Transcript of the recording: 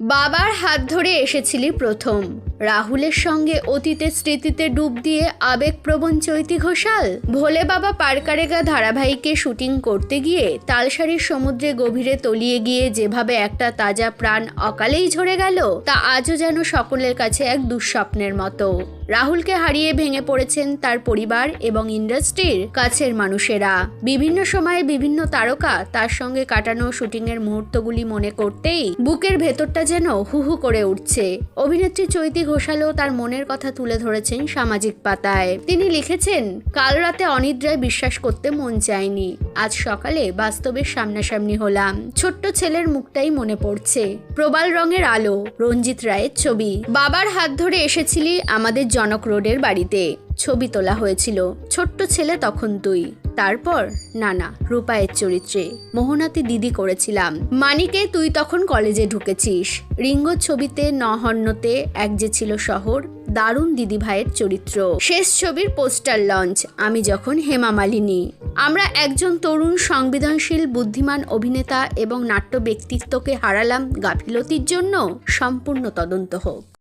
বাবার হাত ধরে এসেছিলি প্রথম। রাহুলের সঙ্গে অতীতের স্মৃতিতে ডুব দিয়ে আবেগপ্রবণ চৈতি ঘোষাল। ভোলে বাবা পারকারেগা ধারাবাহিকে শুটিং করতে গিয়ে তালসারির সমুদ্রে গভীরে তলিয়ে গিয়ে যেভাবে একটা তাজা প্রাণ অকালেই ঝরে গেল, তা আজও যেন সকলের কাছে এক দুঃস্বপ্নের মতো। রাহুলকে হারিয়ে ভেঙে পড়েছেন তার পরিবার এবং ইন্ডাস্ট্রির কাছের মানুষেরা। বিভিন্ন সময়ে বিভিন্ন তারকা তার সঙ্গে কাটানো শুটিংয়ের মুহূর্তগুলি মনে করতেই বুকের ভেতরটা যেন হু হু করে উঠছে। অভিনেত্রী চৈতি ঘোষালও তার মনের কথা তুলে ধরেছেন সামাজিক পাতায়। তিনি লিখেছেন, কাল রাতে অনিদ্রায় বিশ্বাস করতে মন চায়নি, আজ সকালে বাস্তবের সামনাসামনি হলাম। ছোট্ট ছেলের মুখটাই মনে পড়ছে। প্রবাল রঙের আলো, রঞ্জিত রায়ের ছবি। বাবার হাত ধরে এসেছিলি আমাদের জনক রোডের বাড়িতে, ছবি তোলা হয়েছিল। ছোট্ট ছেলে তখন তুই। তারপর নানা রূপায়ের চরিত্রে মোহনাতে দিদি করেছিলাম। মানিকে তুই তখন কলেজে ঢুকেছিস। রিঙ্গো ছবিতে নহন্যতে এক যে ছিল শহর, দারুণ দিদি ভাইয়ের চরিত্র। শেষ ছবির পোস্টার লঞ্চ, আমি যখন হেমা মালিনী। আমরা একজন তরুণ সংবেদনশীল বুদ্ধিমান অভিনেতা এবং নাট্য ব্যক্তিত্বকে হারালাম গাফিলতির জন্য। সম্পূর্ণ তদন্ত হোক।